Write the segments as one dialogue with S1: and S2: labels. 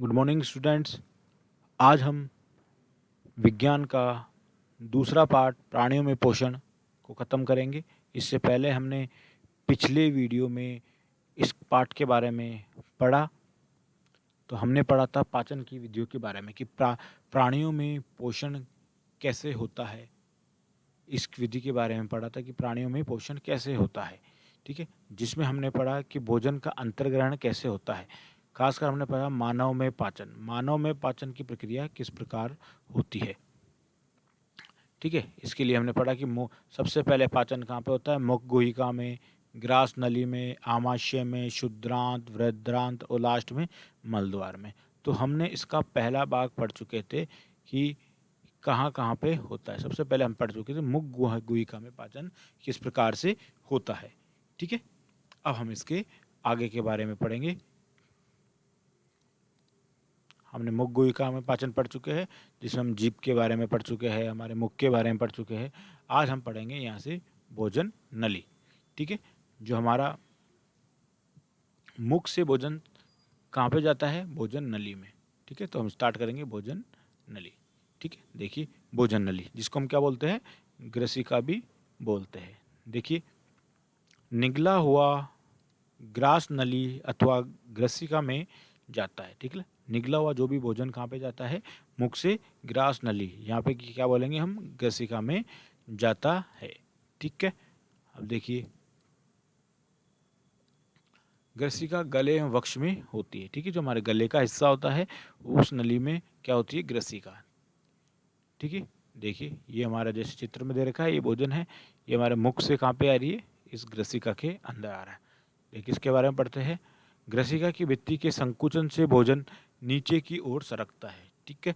S1: Good morning students. आज हम विज्ञान का दूसरा पार्ट प्राणियों में पोषण को ख़त्म करेंगे। इससे पहले हमने पिछले वीडियो में इस पार्ट के बारे में पढ़ा। तो हमने पढ़ा था पाचन की विधियों के बारे में कि प्राणियों में पोषण कैसे होता है। इस विधि के बारे में पढ़ा था कि प्राणियों में पोषण कैसे होता है, ठीक है। जिसमें हमने पढ़ा कि भोजन का अंतर्ग्रहण कैसे होता है। खासकर हमने पढ़ा मानव में पाचन की प्रक्रिया किस प्रकार होती है, ठीक है। इसके लिए हमने पढ़ा कि सबसे पहले पाचन कहाँ पे होता है, मुख गुहिका में, ग्रास नली में, आमाशय में, शुद्रांत, वृद्रांत और लास्ट में मलद्वार में। तो हमने इसका पहला भाग पढ़ चुके थे कि कहाँ कहाँ पे होता है। सबसे पहले हम पढ़ चुके थे मुख गुहिका में पाचन किस प्रकार से होता है, ठीक है। अब हम इसके आगे के बारे में पढ़ेंगे। हमने मुख गुहिका में पाचन पढ़ चुके हैं, जिसमें हम जीभ के बारे में पढ़ चुके हैं, हमारे मुख के बारे में पढ़ चुके हैं। आज हम पढ़ेंगे यहाँ से भोजन नली, ठीक है। जो हमारा मुख से भोजन कहाँ पे जाता है, भोजन नली में, ठीक है। तो हम स्टार्ट करेंगे भोजन नली, ठीक है। देखिए भोजन नली, जिसको हम क्या बोलते हैं, ग्रसिका भी बोलते हैं। देखिए निगला हुआ ग्रास नली अथवा ग्रसिका में जाता है, ठीक है। निगला हुआ जो भी भोजन कहाँ पे जाता है, मुख से ग्रास नली, यहाँ पे क्या बोलेंगे हम, ग्रसिका में जाता है, ठीक है। अब देखिए ग्रसिका गले एवं वक्ष में होती है, ठीक है। जो हमारे गले का हिस्सा होता है उस नली में क्या होती है, ग्रसिका, ठीक है। देखिए ये हमारा जैसे चित्र में दे रखा है, ये भोजन है, ये हमारे मुख से कहाँ पे आ रही है, इस ग्रसिका के अंदर आ रहा है। देखिए इसके बारे में पढ़ते हैं। ग्रसिका की भित्ति के संकुचन से भोजन नीचे की ओर सरकता है, ठीक है।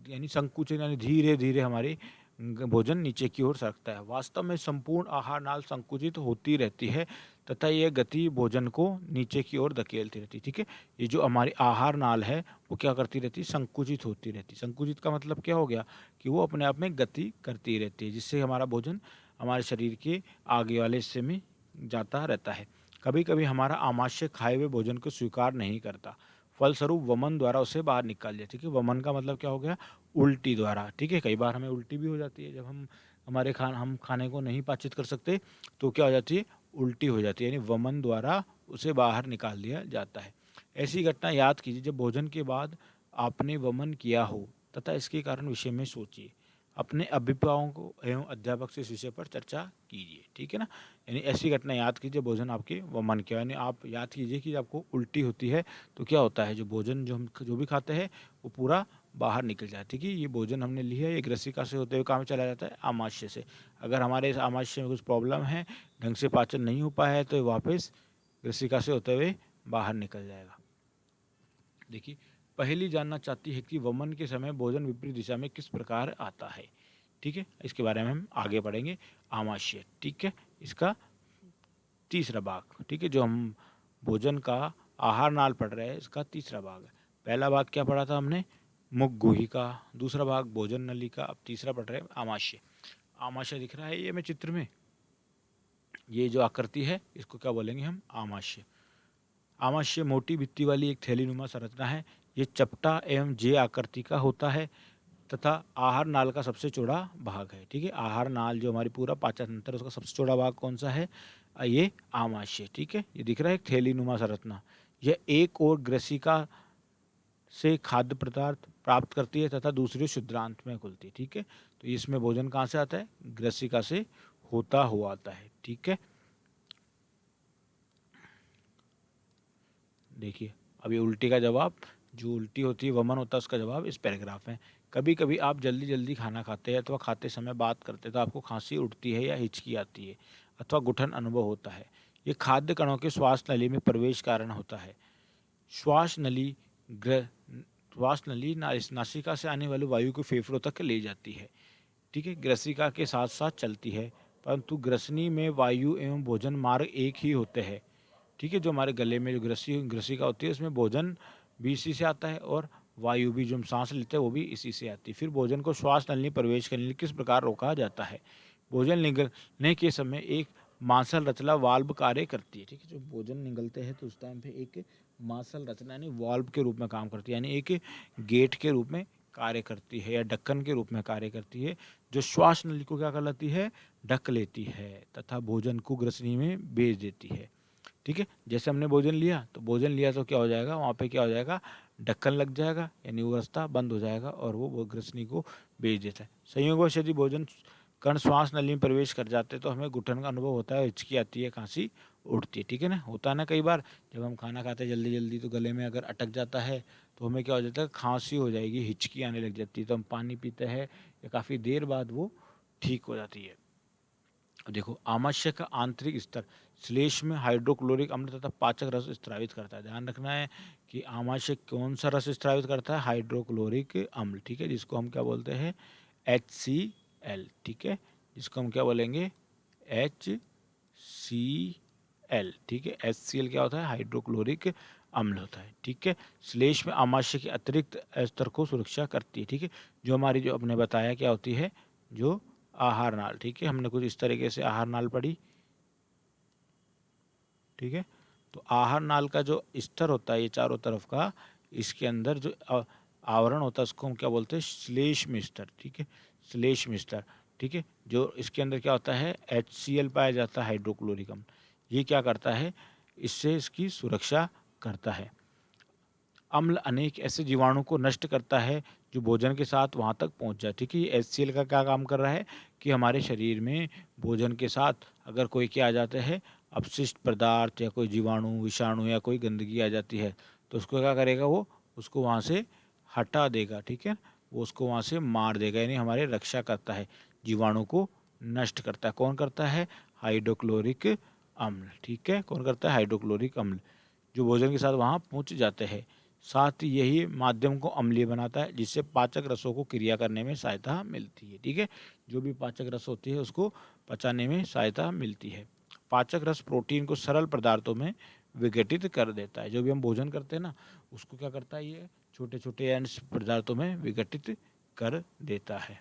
S1: यानी संकुचन यानी धीरे धीरे हमारी भोजन नीचे की ओर सरकता है। वास्तव में संपूर्ण आहार नाल संकुचित होती रहती है तथा यह गति भोजन को नीचे की ओर धकेलती रहती है, ठीक है। ये जो हमारी आहार नाल है वो क्या करती रहती है, संकुचित होती रहती है। संकुचित का मतलब क्या हो गया कि वो अपने आप में गति करती रहती है, जिससे हमारा भोजन हमारे शरीर के आगे वाले हिस्से में जाता रहता है। कभी कभी हमारा आमाशय खाए हुए भोजन को स्वीकार नहीं करता, फलस्वरूप वमन द्वारा उसे बाहर निकाल दिया, ठीक है। वमन का मतलब क्या हो गया, उल्टी द्वारा, ठीक है। कई बार हमें उल्टी भी हो जाती है, जब हम खाने को नहीं पाचित कर सकते तो क्या हो जाती है, उल्टी हो जाती है, यानी वमन द्वारा उसे बाहर निकाल दिया जाता है। ऐसी घटना याद कीजिए जब भोजन के बाद आपने वमन किया हो तथा इसके कारण विषय में सोचिए। अपने अभिभावकों एवं अध्यापक से इस विषय पर चर्चा कीजिए, ठीक है ना। यानी ऐसी घटना याद कीजिए भोजन आपके वमन किया, यानी आप याद कीजिए कि आपको उल्टी होती है तो क्या होता है, जो भोजन जो भी खाते हैं वो पूरा बाहर निकल जाता है, ठीक है। ये भोजन हमने लिया है, ये ग्रसिका से होते हुए कहाँ में चला जाता है, आमाशय से। अगर हमारे इस आमाशय में कुछ प्रॉब्लम है, ढंग से पाचन नहीं हो पाया है, तो वापस ग्रसिका से होते हुए बाहर निकल जाएगा। देखिए पहली जानना चाहती है कि वमन के समय भोजन विपरीत दिशा में किस प्रकार आता है, ठीक है। इसके बारे में हम आगे पढ़ेंगे, आमाशय, ठीक है। इसका तीसरा भाग, ठीक है। जो हम भोजन का आहार नाल पढ़ रहे हैं इसका तीसरा भाग है। पहला भाग क्या पढ़ा था हमने, मुख गुहिका, दूसरा भाग भोजन नली का, अब तीसरा पढ़ रहे हैं आमाशय। आमाशय दिख रहा है ये में चित्र में, ये जो आकृति है इसको क्या बोलेंगे हम, आमाशय। आमाशय मोटी भित्ति वाली एक थैलीनुमा संरचना है। ये चपटा एवं जे आकृति का होता है तथा आहार नाल का सबसे चौड़ा भाग है, ठीक है। आहार नाल जो हमारी पूरा पाचन तंत्र है उसका सबसे चौड़ा भाग कौन सा है, ये आमाशय, ठीक है। ये दिख रहा है एक थैलीनुमा संरचना। यह एक और ग्रसिका से खाद्य पदार्थ प्राप्त करती है तथा दूसरी शुद्रांत में खुलती है, ठीक है। तो इसमें भोजन कहाँ से आता है, ग्रसिका से होता हुआ आता है, ठीक है। देखिए अभी उल्टी का जवाब, जो उल्टी होती है वमन होता है उसका जवाब इस पैराग्राफ में। कभी कभी आप जल्दी जल्दी खाना खाते हैं अथवा खाते समय बात करते हैं तो आपको खांसी उठती है या हिचकी आती है अथवा गुठन अनुभव होता है। ये खाद्य कणों के श्वास नली में प्रवेश कारण होता है। श्वास नली श्वास नली नासिका से आने वाली वायु को फेफड़ों तक ले जाती है, ठीक है। ग्रसिका के साथ साथ चलती है, परंतु ग्रसनी में वायु एवं भोजन मार्ग एक ही होते हैं, ठीक है। जो हमारे गले में जो ग्रसिका होती है उसमें भोजन भी इसी से आता है और वायु भी जो हम सांस लेते हैं वो भी इसी से आती है। फिर भोजन को श्वास नली प्रवेश करने के लिए किस प्रकार रोका जाता है, भोजन निगलने के समय एक मांसल रचना वाल्व कार्य करती है। ठीक है, जो भोजन निगलते हैं तो उस टाइम पे एक मांसल रचना यानी वाल्व के रूप में काम करती है, यानी एक गेट के रूप में कार्य करती है या ढक्कन के रूप में कार्य करती है, जो श्वास नली को क्या कर लेती है, ढक लेती है तथा भोजन को ग्रसनी में भेज देती है। ठीक है, जैसे हमने भोजन लिया तो क्या हो जाएगा, वहाँ पे क्या हो जाएगा, ढक्कन लग जाएगा यानी वो रास्ता बंद हो जाएगा और वो ग्रसनी को भेज देता है। संयोगवश यदि भोजन कण श्वास नली में प्रवेश कर जाते हैं तो हमें घुटन का अनुभव होता है, हिचकी आती है, खांसी उठती है। ठीक है ना, होता है ना कई बार जब हम खाना खाते हैं जल्दी जल्दी तो गले में अगर अटक जाता है तो हमें क्या हो जाता है, खांसी हो जाएगी, हिचकी आने लग जाती है, तो हम पानी पीते हैं या काफ़ी देर बाद वो ठीक हो जाती है। देखो, आमाशय का आंतरिक स्तर श्लेष में हाइड्रोक्लोरिक अम्ल तथा पाचक रस स्त्रावित करता है। ध्यान रखना है कि आमाशय कौन सा रस स्त्रावित करता है, हाइड्रोक्लोरिक अम्ल। ठीक है, जिसको हम क्या बोलते हैं, HCl। ठीक है, जिसको हम क्या बोलेंगे, HCl। ठीक है, HCl क्या होता है, हाइड्रोक्लोरिक अम्ल होता है। ठीक है, श्लेष में आमाशय के अतिरिक्त स्तर को सुरक्षा करती है। ठीक है, जो हमारी जो आपने बताया क्या होती है, जो आहार नाल। ठीक है, हमने कुछ इस तरीके से आहार नाल पढ़ी। ठीक है, तो आहार नाल का जो स्तर होता है ये चारों तरफ का, इसके अंदर जो आवरण होता है उसको हम क्या बोलते हैं, श्लेष्म स्तर। ठीक है, श्लेष्म स्तर। ठीक है, जो इसके अंदर क्या होता है, HCl पाया जाता है, हाइड्रोक्लोरिक अम्ल। ये क्या करता है, इससे इसकी सुरक्षा करता है। अम्ल अनेक ऐसे जीवाणु को नष्ट करता है जो भोजन के साथ वहाँ तक पहुँच जाए। ठीक है, ये HCl का क्या काम कर रहा है कि हमारे शरीर में भोजन के साथ अगर कोई क्या आ जाते हैं, अपशिष्ट पदार्थ या कोई जीवाणु, विषाणु या कोई गंदगी आ जाती है तो उसको क्या करेगा, वो उसको वहाँ से हटा देगा। ठीक है, वो उसको वहाँ से मार देगा, यानी हमारे रक्षा करता है, जीवाणु को नष्ट करता है। कौन करता है, हाइड्रोक्लोरिक अम्ल। ठीक है, कौन करता है, हाइड्रोक्लोरिक अम्ल, जो भोजन के साथ वहाँ पहुँच जाते हैं। साथ ही यही माध्यम को अम्लीय बनाता है, जिससे पाचक रसों को क्रिया करने में सहायता मिलती है। ठीक है, जो भी पाचक रस होती है उसको पचाने में सहायता मिलती है। पाचक रस प्रोटीन को सरल पदार्थों में विघटित कर देता है। जो भी हम भोजन करते हैं ना, उसको क्या करता है, ये छोटे छोटे अंश पदार्थों में विघटित कर देता है।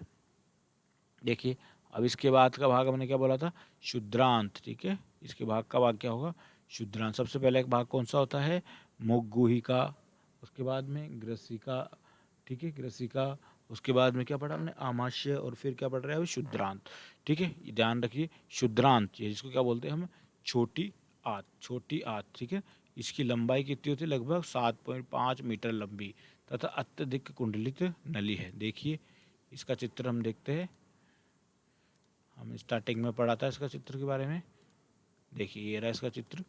S1: देखिए, अब इसके बाद का भाग हमने क्या बोला था, शुद्रांत। ठीक है, इसके भाग का भाग क्या होगा, शुद्रांत। सबसे पहले एक भाग कौन सा होता है, मुखगुहिका, उसके बाद में ग्रसिका। ठीक है, ग्रसिका, उसके बाद में क्या पढ़ा हमने, आमाशय, और फिर क्या पढ़ रहे हैं अभी, शुद्रांत। ठीक है, ध्यान रखिए, शुद्रांत ये जिसको क्या बोलते हैं हम, छोटी आंत, छोटी आंत। ठीक है, इसकी लंबाई कितनी होती है, लगभग 7.5 मीटर लंबी तथा अत्यधिक कुंडलित नली है। देखिए, इसका चित्र हम देखते हैं, हम स्टार्टिंग में पढ़ा था इसका चित्र के बारे में। देखिए, ये रहा इसका चित्र।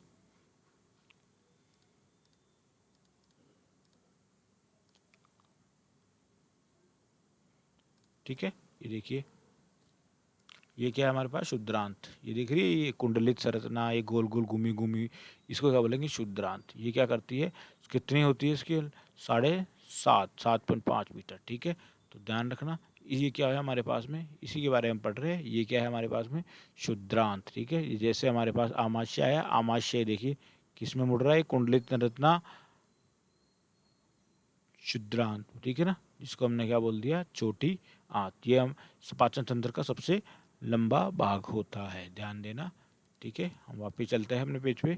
S1: ठीक है, ये देखिए, ये क्या है हमारे पास, शुद्रांत। ये देख रही है, ये कुंडलित संरचना, ये गोल गोल घूमी घूमी, इसको क्या बोलेंगे, शुद्रांत। ये क्या करती है, कितनी होती है इसकी, 7.5 मीटर। ठीक है, तो ध्यान रखना, ये क्या है हमारे पास में, इसी के बारे में पढ़ रहे हैं। ये क्या है हमारे पास में, शुद्रांत। ठीक है, जैसे हमारे पास आमाशय आया, आमाशय देखिए किस में मुड़ रहा है, कुंडलित संरचना, शुद्रांत। ठीक है ना, जिसको हमने क्या बोल दिया, छोटी आंत। ये हम पाचन तंत्र का सबसे लंबा भाग होता है, ध्यान देना। ठीक है, हम वापस चलते हैं अपने पेज पे।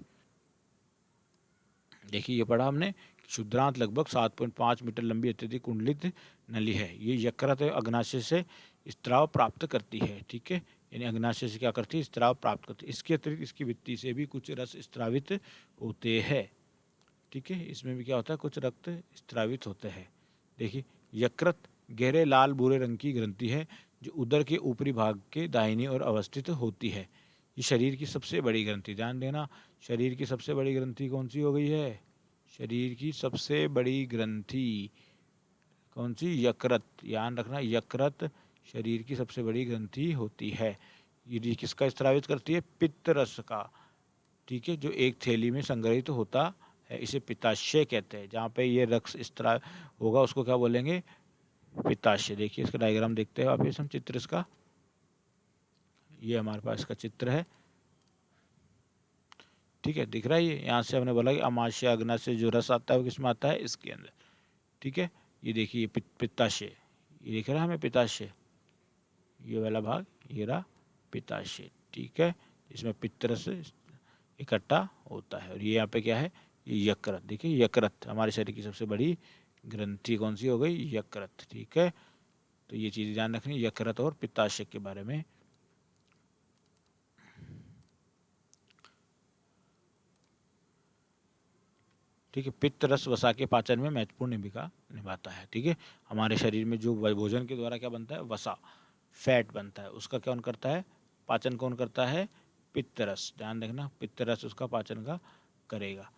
S1: देखिए, ये पढ़ा हमने, शुद्रांत लगभग 7.5 मीटर लंबी अत्यधिक कुंडलित नली है। ये यकृत और अग्नाशय से स्त्राव प्राप्त करती है। ठीक है, यानी अग्नाशय से क्या करती है, स्त्राव प्राप्त करती है। इसके अतिरिक्त इसकी भित्ति से भी कुछ रस स्त्रावित होते हैं। ठीक है, इसमें भी क्या होता है, कुछ रक्त स्त्रावित होते हैं। देखिए, यकृत गहरे लाल भूरे रंग की ग्रंथि है जो उदर के ऊपरी भाग के दाहिनी ओर अवस्थित होती है। ये शरीर की सबसे बड़ी ग्रंथि, ध्यान देना, शरीर की सबसे बड़ी ग्रंथि कौन सी हो गई है, शरीर की सबसे बड़ी ग्रंथि कौन सी, यकृत। ध्यान रखना, यकृत शरीर की सबसे बड़ी ग्रंथि होती है। ये किसका स्त्रावित करती है, पित्त रस का। ठीक है, जो एक थैली में संग्रहित होता है, इसे पित्ताशय कहते हैं। जहाँ पे ये रक्त स्त्राव होगा उसको क्या बोलेंगे, पित्ताशय। देखिए, इसका डायग्राम देखते हैं वापस हम, चित्र इसका, ये हमारे पास इसका चित्र है। ठीक है, दिख रहा है, ये यहाँ से हमने बोला कि अमाशय अग्नाशय से जो रस आता है वो किसमें आता है, इसके अंदर। ठीक है, ये देखिए, ये पित्ताशय, ये दिख रहा है हमें, पित्ताशय, ये वाला भाग, ये रहा पित्ताशय। ठीक है, इसमें पित्तरस इकट्ठा होता है। और ये यहाँ पे क्या है, ये यकृत। देखिए यकृत हमारे शरीर की सबसे बड़ी ग्रंथि कौन सी हो गई, यकृत। ठीक है, तो ये चीज़ ध्यान रखनी यकृत और पित्ताशय के बारे में। ठीक है, पित्त रस वसा के पाचन में महत्वपूर्ण भूमिका निभाता है। ठीक है, हमारे शरीर में जो भोजन के द्वारा क्या बनता है, वसा, फैट बनता है, उसका कौन करता है, पाचन कौन करता है, पित्त रस। ध्यान रखना, पित्त रस उसका पाचन का करेगा।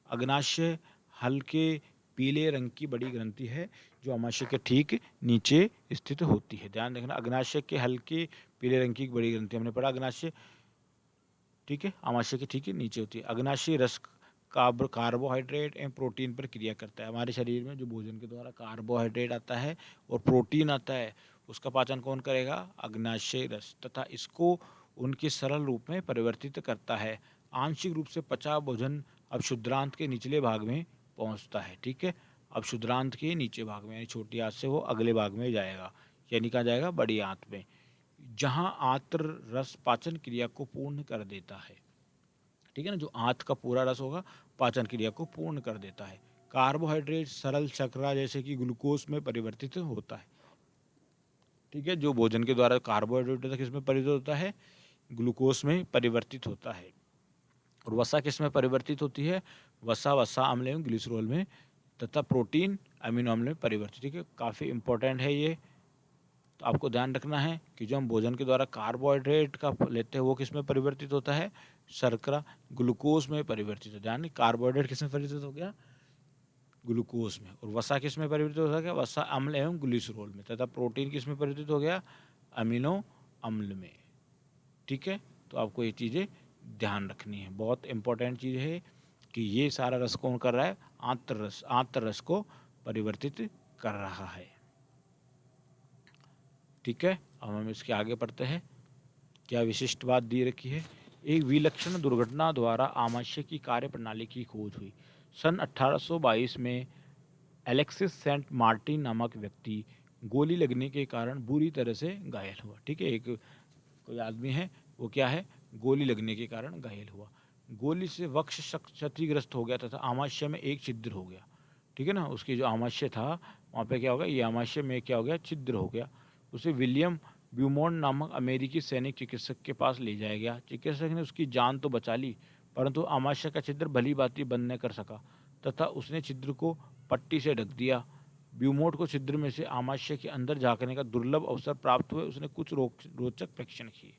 S1: अग्नाशय हल्के पीले रंग की बड़ी ग्रंथि है जो आमाशय के ठीक नीचे स्थित होती है। ध्यान रखना, अग्नाशय के हल्के पीले रंग की बड़ी ग्रंथि, हमने पढ़ा अग्नाशय, ठीक है, आमाशय के ठीक नीचे होती है। अग्नाशय रस कार्बोहाइड्रेट एवं प्रोटीन पर क्रिया करता है। हमारे शरीर में जो भोजन के द्वारा कार्बोहाइड्रेट आता है और प्रोटीन आता है, उसका पाचन कौन करेगा, अग्नाशय रस, तथा इसको उनके सरल रूप में परिवर्तित करता है। आंशिक रूप से पचा भोजन अब क्षुद्रांत के निचले भाग में पहुंचता है। ठीक है, अब क्षुद्रांत के नीचे भाग में, यानी छोटी आंत से वो अगले भाग में जाएगा, यानी कहाँ जाएगा, बड़ी आंत में, जहां आंत्र रस पाचन क्रिया को पूर्ण कर देता है। ठीक है ना, जो आंत का पूरा रस होगा पाचन क्रिया को पूर्ण कर देता है। कार्बोहाइड्रेट सरल शर्करा जैसे कि ग्लूकोज में परिवर्तित होता है। ठीक है, जो भोजन के द्वारा कार्बोहाइड्रेट होता है किस में परिवर्तित होता है, ग्लूकोज में परिवर्तित होता है। और वसा किस में परिवर्तित होती है, वसा वसा अम्ल एवं ग्लिसरॉल में, तथा प्रोटीन अमीनो अम्ल में परिवर्तित। ठीक है, काफ़ी इंपॉर्टेंट है ये। तो आपको ध्यान रखना है कि जो हम भोजन के द्वारा कार्बोहाइड्रेट का लेते हैं वो किस में परिवर्तित होता है, शर्करा ग्लूकोज में परिवर्तित होता है। यानी कार्बोहाइड्रेट किस में परिवर्तित हो गया, ग्लूकोज में। और वसा किस में परिवर्तित हो गया, वसा अम्ल एवं ग्लिसरॉल में। तथा प्रोटीन किस में परिवर्तित हो गया, अमीनो अम्ल में। ठीक है, तो आपको ये चीज़ें ध्यान रखनी है, बहुत इंपॉर्टेंट चीज़ है कि ये सारा रस कौन कर रहा है, आंत्र रस को परिवर्तित कर रहा है। ठीक है, अब हम इसके आगे पढ़ते हैं। क्या विशिष्ट बात दी रखी है, एक विलक्षण दुर्घटना द्वारा आमाशय की कार्य प्रणाली की खोज हुई। सन 1822 में एलेक्सिस सेंट मार्टिन नामक व्यक्ति गोली लगने के कारण बुरी तरह से घायल हुआ। ठीक है, एक कोई आदमी है, वो क्या है, गोली लगने के कारण घायल हुआ। गोली से वक्ष क्षतिग्रस्त हो गया तथा आमाशय में एक छिद्र हो गया। ठीक है ना, उसकी जो आमाशय था वहाँ पे क्या हो गया, ये आमाशय में क्या हो गया, छिद्र हो गया। उसे विलियम ब्यूमोंट नामक अमेरिकी सैनिक चिकित्सक के पास ले जाया गया। चिकित्सक ने उसकी जान तो बचा ली, परंतु आमाशय का छिद्र भली भांति बंद न कर सका तथा उसने छिद्र को पट्टी से ढक दिया। ब्यूमोंट को छिद्र में से आमाशय के अंदर झांकने का दुर्लभ अवसर प्राप्त हुए। उसने कुछ रोचक परीक्षण किए।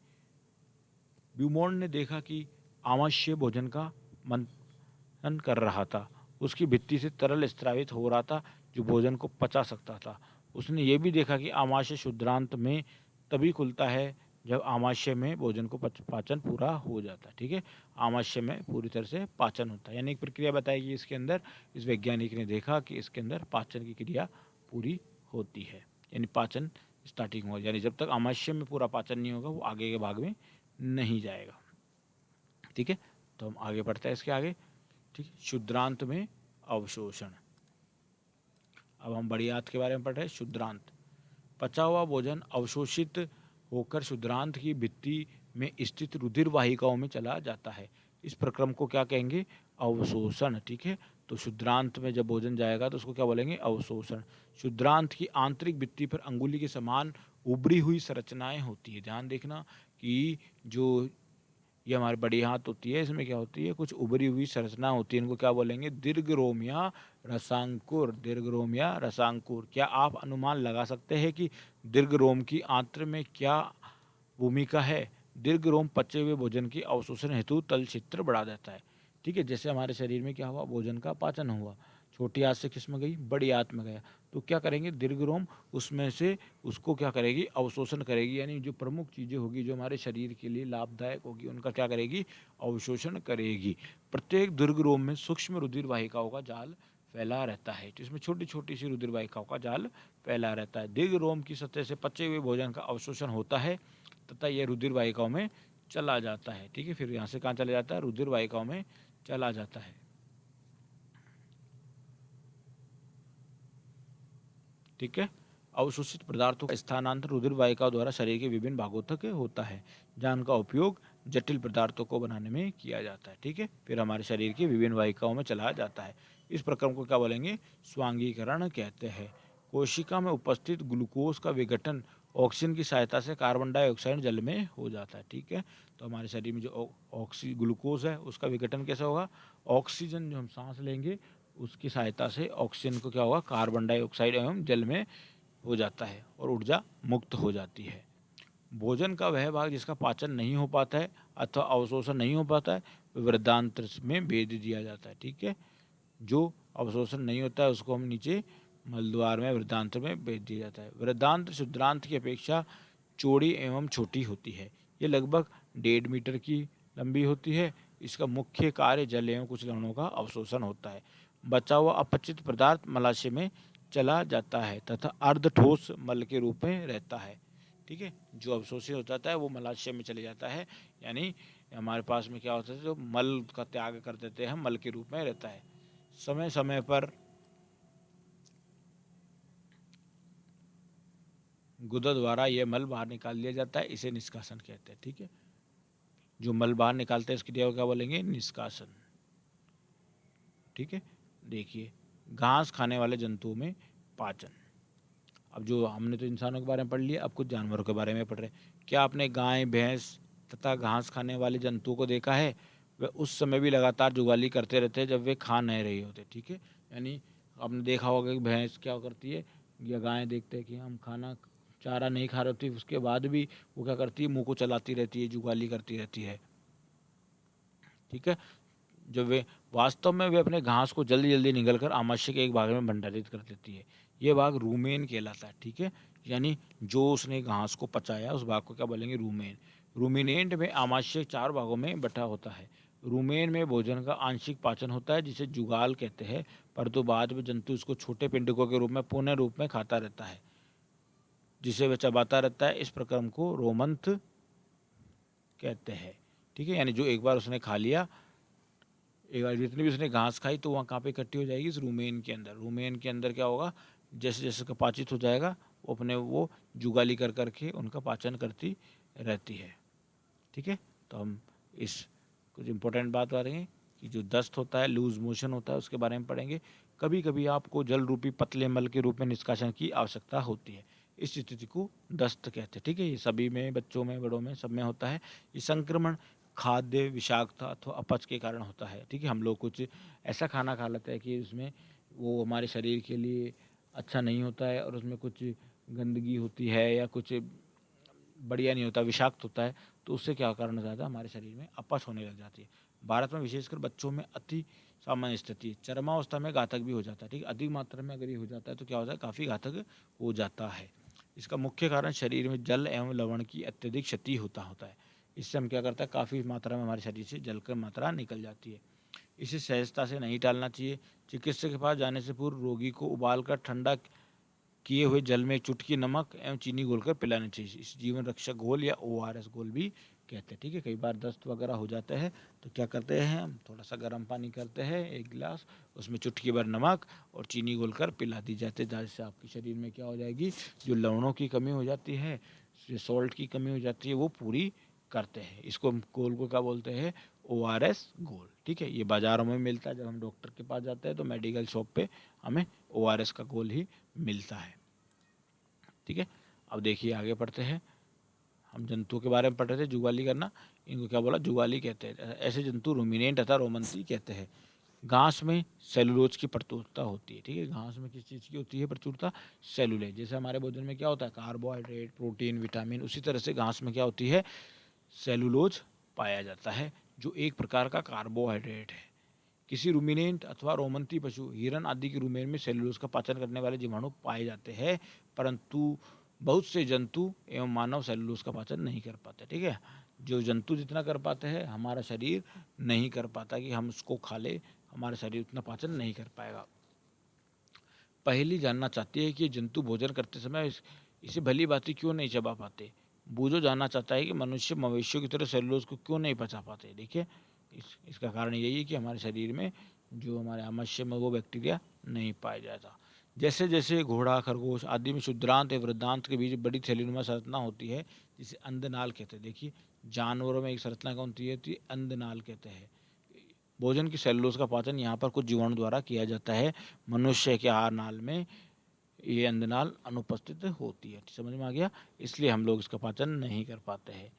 S1: ब्यूमोंट ने देखा कि आमाशय भोजन का मंथन कर रहा था, उसकी भित्ति से तरल स्रावित हो रहा था जो भोजन को पचा सकता था। उसने ये भी देखा कि आमाशय क्षुद्रांत में तभी खुलता है जब आमाशय में भोजन को पाचन पूरा हो जाता है। ठीक है, आमाशय में पूरी तरह से पाचन होता है, यानी एक प्रक्रिया बताई गई इसके अंदर। इस वैज्ञानिक ने देखा कि इसके अंदर पाचन की क्रिया पूरी होती है, यानी पाचन स्टार्टिंग हो, यानी जब तक आमाशय में पूरा पाचन नहीं होगा वो आगे के भाग में नहीं जाएगा। ठीक है, तो हम आगे बढ़ते हैं इसके आगे। ठीक है, क्षुद्रांत में अवशोषण। अब हम बड़ी आंत के बारे में पढ़ रहे हैं। क्षुद्रांत, पचा हुआ भोजन अवशोषित होकर क्षुद्रांत की भित्ति में स्थित रुधिर वाहिकाओं में चला जाता है। इस प्रक्रम को क्या कहेंगे, अवशोषण। ठीक है, तो क्षुद्रांत में जब भोजन जाएगा तो उसको क्या बोलेंगे, अवशोषण। क्षुद्रांत की आंतरिक भित्ति पर अंगुली के समान उभरी हुई संरचनाएं होती है। ध्यान देखना कि जो ये हमारी बड़ी हाथ होती है, इसमें क्या होती है, कुछ उभरी हुई संरचना होती है, इनको क्या बोलेंगे, दीर्घरोम या रसांकुर। दीर्घरोम या रसांकुर। क्या आप अनुमान लगा सकते हैं कि दीर्घरोम की आंत्र में क्या भूमिका है। दीर्घरोम पचे हुए भोजन की अवशोषण हेतु तल क्षेत्र बढ़ा देता है। ठीक है, जैसे हमारे शरीर में क्या हुआ, भोजन का पाचन हुआ, छोटी आंत से किस में गई, बड़ी आंत में गया, तो क्या करेंगे, दीर्घरोम उसमें से उसको क्या करेगी, अवशोषण करेगी, यानी जो प्रमुख चीज़ें होगी जो हमारे शरीर के लिए लाभदायक होगी उनका क्या करेगी, अवशोषण करेगी। प्रत्येक दीर्घरोम में सूक्ष्म रुधिर वाहिकाओं का जाल फैला रहता है, तो इसमें छोटी छोटी सी रुधिर वाहिकाओं का जाल फैला रहता है। दीर्घरोम की सतह से पचे हुए भोजन का अवशोषण होता है तथा यह रुधिर वाहिकाओं में चला जाता है। ठीक है, फिर यहाँ से कहाँ चला जाता है, रुधिर वाहिकाओं में चला जाता है। ठीक है, अवशोषित पदार्थों का स्थानांतरण रुधिर वाहिकाओं द्वारा शरीर के विभिन्न भागों तक होता है, जहाँ उनका उपयोग जटिल पदार्थों को बनाने में किया जाता है। ठीक है, फिर हमारे शरीर की विभिन्न वाहिकाओं में चला जाता है। इस प्रक्रम को क्या बोलेंगे? स्वांगीकरण कहते हैं। कोशिका में उपस्थित ग्लूकोज का विघटन ऑक्सीजन की सहायता से कार्बन डाइऑक्साइड जल में हो जाता है। ठीक है, तो हमारे शरीर में जो ग्लूकोज है उसका विघटन कैसे होगा? ऑक्सीजन जो हम सांस लेंगे उसकी सहायता से ऑक्सीजन को क्या होगा? कार्बन डाइऑक्साइड एवं जल में हो जाता है और ऊर्जा मुक्त हो जाती है। भोजन का वह भाग जिसका पाचन नहीं हो पाता है अथवा अवशोषण नहीं हो पाता है वृद्धांत्र में भेज दिया जाता है। ठीक है, जो अवशोषण नहीं होता है उसको हम नीचे मलद्वार में वृद्धांत्र में भेज दिया जाता है। वृद्धांत्र शुद्धांत्र की अपेक्षा चौड़ी एवं छोटी होती है। ये लगभग 1.5 मीटर की लंबी होती है। इसका मुख्य कार्य जल एवं कुछ लवणों का अवशोषण होता है। बचा हुआ अपचित पदार्थ मलाशय में चला जाता है तथा अर्ध ठोस मल के रूप में रहता है। ठीक है, जो अवशोषित हो जाता है वो मलाशय में चले जाता है, यानी हमारे पास में क्या होता है? जो मल का त्याग कर देते हैं हम, मल के रूप में रहता है। समय समय पर गुदा द्वारा यह मल बाहर निकाल दिया जाता है, इसे निष्कासन कहते हैं। ठीक है, जो मल बाहर निकालते हैं इसकी क्रिया को क्या बोलेंगे? निष्कासन। ठीक है, देखिए घास खाने वाले जंतुओं में पाचन। अब जो हमने तो इंसानों के बारे में पढ़ लिया, अब कुछ जानवरों के बारे में पढ़ रहे हैं। क्या आपने गाय, भैंस तथा घास खाने वाले जंतुओं को देखा है? वे उस समय भी लगातार जुगाली करते रहते हैं जब वे खा नहीं रहे होते। ठीक है, यानी आपने देखा होगा कि भैंस क्या करती है या गाय देखते हैं कि हम खाना चारा नहीं खा रही होती, उसके बाद भी वो क्या करती है? मुंह को चलाती रहती है, जुगाली करती रहती है। ठीक है, जो वे वास्तव में वे अपने घास को जल्दी जल्दी निगल कर आमाशय के एक भाग में भंडारित कर देती है। ये भाग रूमेन कहलाता है। ठीक है, यानी जो उसने घास को पचाया उस भाग को क्या बोलेंगे? रूमेन। रूमिनेंट में आमाशय 4 भागों में बटा होता है। रूमेन में भोजन का आंशिक पाचन होता है जिसे जुगाल कहते हैं, परंतु बाद में जंतु उसको छोटे पिंडकों के रूप में पूर्ण रूप में खाता रहता है, जिसे वह चबाता रहता है। इस प्रक्रम को रोमंथ कहते हैं। ठीक है, यानी जो एक बार उसने खा लिया, एक बार जितनी भी उसने घास खाई तो वहाँ कहाँ पे इकट्ठी हो जाएगी? इस रूमेन के अंदर। रूमेन के अंदर क्या होगा? जैसे जैसे का पाचित हो जाएगा वो अपने वो जुगाली कर करके उनका पाचन करती रहती है। ठीक है, तो हम इस कुछ इंपॉर्टेंट बात करेंगे कि जो दस्त होता है, लूज मोशन होता है, उसके बारे में पढ़ेंगे। कभी कभी आपको जल रूपी पतले मल के रूप में निष्कासन की आवश्यकता होती है। इस स्थिति को दस्त कहते हैं। ठीक है, ये सभी में, बच्चों में, बड़ों में, सब में होता है। ये संक्रमण खाद्य विषाक्तता अथवा अपच के कारण होता है। ठीक है, हम लोग कुछ ऐसा खाना खा लेते हैं कि उसमें वो हमारे शरीर के लिए अच्छा नहीं होता है और उसमें कुछ गंदगी होती है या कुछ बढ़िया नहीं होता, विषाक्त होता है, तो उससे क्या कारण हो जाता है? हमारे शरीर में अपच होने लग जाती है। भारत में विशेषकर बच्चों में अति सामान्य स्थिति है। चरमावस्था में घातक भी हो जाता है। ठीक है, अधिक मात्रा में अगर ये हो जाता है तो क्या होता है? काफ़ी घातक हो जाता है। इसका मुख्य कारण शरीर में जल एवं लवण की अत्यधिक क्षति होता है। इससे हम क्या करता है? काफ़ी मात्रा में हमारे शरीर से जल की मात्रा निकल जाती है। इसे सहजता से नहीं टालना चाहिए। चिकित्सक के पास जाने से पूर्व रोगी को उबाल कर ठंडा किए हुए जल में चुटकी नमक एवं चीनी घोलकर पिलानी चाहिए। इस जीवन रक्षक घोल या ORS घोल भी कहते हैं। ठीक है, कई बार दस्त वगैरह हो जाता है तो क्या करते हैं? हम थोड़ा सा गर्म पानी करते हैं 1 गिलास, उसमें चुटकी भर नमक और चीनी घोलकर पिला दी जाती है, जिससे आपके शरीर में क्या हो जाएगी? जो लवणों की कमी हो जाती है, जो सॉल्ट की कमी हो जाती है, वो पूरी करते हैं। इसको हम घोल को क्या बोलते हैं? ORS घोल। ठीक है, ये बाज़ारों में मिलता है। जब हम डॉक्टर के पास जाते हैं तो मेडिकल शॉप पे हमें ORS का घोल ही मिलता है। ठीक है, अब देखिए आगे पढ़ते हैं। हम जंतुओं के बारे में पढ़ रहे थे, जुगाली करना, इनको क्या बोला? जुगाली कहते हैं। ऐसे जंतु रूमिनेंट अथवा रोमंथी कहते हैं। घास में सेलुलोज की प्रचुरता होती है। ठीक है, घास में किस चीज़ की होती है प्रचुरता? सेलुलोज। जैसे हमारे भोजन में क्या होता है? कार्बोहाइड्रेट, प्रोटीन, विटामिन, उसी तरह से घास में क्या होती है? सेलुलोज पाया जाता है, जो एक प्रकार का कार्बोहाइड्रेट है। किसी रूमिनेंट अथवा रोमंथी पशु, हिरन आदि के रूमेन में सेलुलोज का पाचन करने वाले जीवाणु पाए जाते हैं, परंतु बहुत से जंतु एवं मानव सेलुलोज का पाचन नहीं कर पाते। ठीक है, जो जंतु जितना कर पाते हैं हमारा शरीर नहीं कर पाता, कि हम उसको खा ले, हमारा शरीर उतना पाचन नहीं कर पाएगा। पहली जानना चाहती है कि जंतु भोजन करते समय इसे भली भांति क्यों नहीं चबा पाते। बूझो जानना चाहता है कि मनुष्य मवेशियों की तरह सेलुलोज को क्यों नहीं पचा पाते। देखिए, इसका कारण यही है कि हमारे शरीर में जो हमारे आमाशय में वो बैक्टीरिया नहीं पाया जाता। जैसे जैसे घोड़ा, खरगोश आदि में शुद्रांत या वृद्धांत के बीच बड़ी थैलीनुमा संरचना होती है, जिसे अंधनाल कहते हैं। देखिए, जानवरों में एक संरचना कौन सी होती है? अंडनाल कहते हैं। भोजन की सेलुलोज का पाचन यहाँ पर कुछ जीवाणु द्वारा किया जाता है। मनुष्य के आहार नाल में ये अंडनाल अनुपस्थित होती है। समझ में आ गया? इसलिए हम लोग इसका पाचन नहीं कर पाते हैं।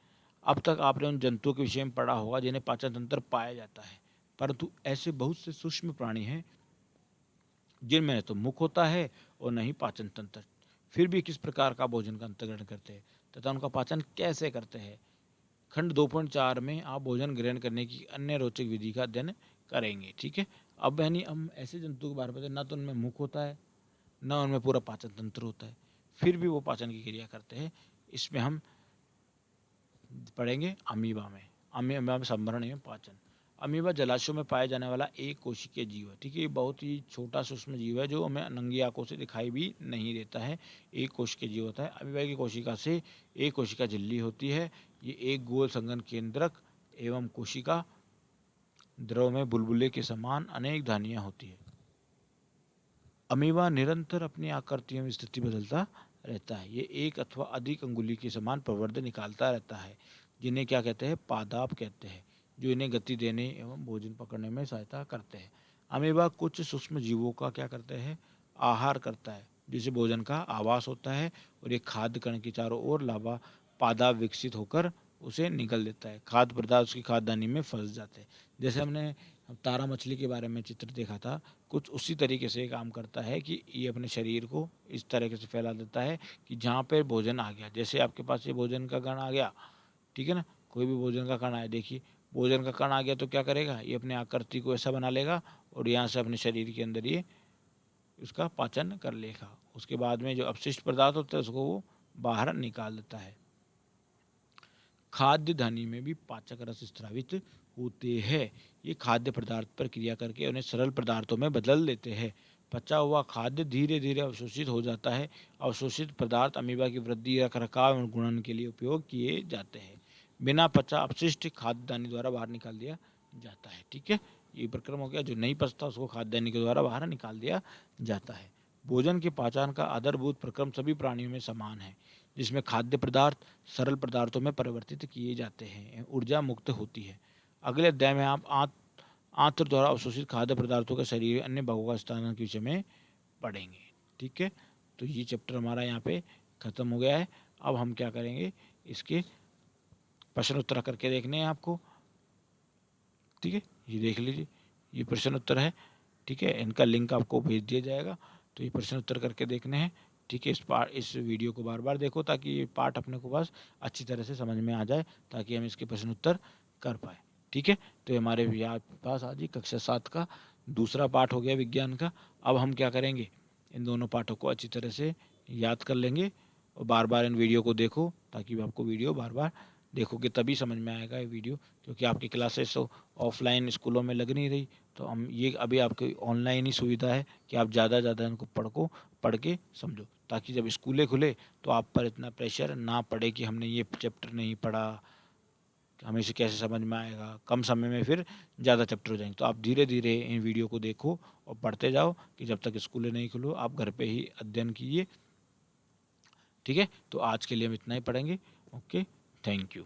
S1: अब तक आपने उन जंतुओं के विषय में पढ़ा होगा जिन्हें पाचन तंत्र पाया जाता है, परंतु ऐसे बहुत से सूक्ष्म प्राणी हैं जिनमें न तो मुख होता है और न ही पाचन तंत्र। फिर भी किस प्रकार का भोजन का अंतर्ग्रहण करते हैं तथा उनका पाचन कैसे करते हैं, खंड 2.4 में आप भोजन ग्रहण करने की अन्य रोचक विधि का अध्ययन करेंगे। ठीक है, अब यानी हम ऐसे जंतु के बारे में, ना तो उनमें मुख होता है, न उनमें पूरा पाचन तंत्र होता है, फिर भी वो पाचन की क्रिया करते हैं। इसमें हम पढ़ेंगे अमीबा में। अमीबा में संभरण एवं पाचन। अमीबा जलाशयों में पाया जाने वाला एक कोशिकीय जीव है। ठीक है, ये बहुत ही छोटा सूक्ष्म जीव है जो हमें नंगी आंखों से दिखाई भी नहीं देता है। एक कोशिकीय जीव होता है। अमीबा की कोशिका से एक कोशिका झिल्ली होती है। ये एक गोल संघन केंद्रक एवं कोशिका द्रव में बुलबुले के समान अनेक धानियां होती है। अमीबा निरंतर अपनी आकृति एवं स्थिति बदलता रहता है। ये एक अथवा अधिक अंगुली के समान प्रवर्ध निकालता रहता है, जिन्हें क्या कहते हैं? पादाप कहते हैं, जो इन्हें गति देने एवं भोजन पकड़ने में सहायता करते हैं। अमीबा कुछ सूक्ष्म जीवों का क्या करते हैं? आहार करता है, जिसे भोजन का आवास होता है, और ये खाद्य कण के चारों ओर लावा पादाप विकसित होकर उसे निगल देता है। खाद्य पदार्थ उसकी खाद्यदानी में फंस जाते हैं। जैसे हमने तारा मछली के बारे में चित्र देखा था, कुछ उसी तरीके से काम करता है कि ये अपने शरीर को इस तरीके से फैला देता है कि जहाँ पे भोजन आ गया, जैसे आपके पास ये भोजन का कण आ गया, ठीक है ना, कोई भी भोजन का कण आया, देखिए भोजन का कण आ गया तो क्या करेगा? ये अपने आकृति को ऐसा बना लेगा और यहाँ से अपने शरीर के अंदर ये उसका पाचन कर लेगा। उसके बाद में जो अपशिष्ट पदार्थ होता है उसको वो बाहर निकाल देता है। खाद्य धानी में भी पाचक रस स्रावित होते हैं। ये खाद्य पदार्थ पर क्रिया करके उन्हें सरल पदार्थों में बदल देते हैं। पचा हुआ खाद्य धीरे धीरे अवशोषित हो जाता है। अवशोषित पदार्थ अमीबा की वृद्धि, रखरखाव और गुणन के लिए उपयोग किए जाते हैं। बिना पचा अपशिष्ट खाद्यदानी द्वारा बाहर निकाल दिया जाता है। ठीक है, ये प्रक्रम हो गया। जो नहीं पचता उसको खाद्यदानी के द्वारा बाहर निकाल दिया जाता है। भोजन के पाचन का आधारभूत प्रक्रम सभी प्राणियों में समान है, जिसमें खाद्य पदार्थ सरल पदार्थों में परिवर्तित किए जाते हैं, ऊर्जा मुक्त होती है। अगले अध्याय में आप आंत्र द्वारा अवशोषित खाद्य पदार्थों के शरीर अन्य भागों का स्थानांतरण के विषय में पढ़ेंगे। ठीक है, तो ये चैप्टर हमारा यहाँ पे खत्म हो गया है। अब हम क्या करेंगे? इसके प्रश्न उत्तर करके देखने हैं आपको। ठीक है, ये देख लीजिए, ये प्रश्न उत्तर है। ठीक है, इनका लिंक आपको भेज दिया जाएगा, तो ये प्रश्न उत्तर करके देखने हैं। ठीक है, इस वीडियो को बार बार देखो ताकि ये पार्ट अपने को पास अच्छी तरह से समझ में आ जाए, ताकि हम इसके प्रश्न उत्तर कर पाए। ठीक है, तो हमारे यहाँ पास आज ही कक्षा 7 का दूसरा पाठ हो गया विज्ञान का। अब हम क्या करेंगे? इन दोनों पाठों को अच्छी तरह से याद कर लेंगे और बार बार इन वीडियो को देखो, ताकि आपको वीडियो बार बार देखोगे तभी समझ में आएगा ये वीडियो, क्योंकि आपकी क्लासेस तो ऑफलाइन स्कूलों में लग नहीं रही। तो हम ये अभी आपकी ऑनलाइन ही सुविधा है कि आप ज़्यादा ज़्यादा इनको पढ़ के समझो, ताकि जब स्कूलें खुले तो आप पर इतना प्रेशर ना पड़े कि हमने ये चैप्टर नहीं पढ़ा, हमें इसे कैसे समझ में आएगा। कम समय में फिर ज़्यादा चैप्टर हो जाएंगे। तो आप धीरे धीरे इन वीडियो को देखो और पढ़ते जाओ कि जब तक स्कूलें नहीं खुलो आप घर पे ही अध्ययन कीजिए। ठीक है, तो आज के लिए हम इतना ही पढ़ेंगे। Okay, thank you.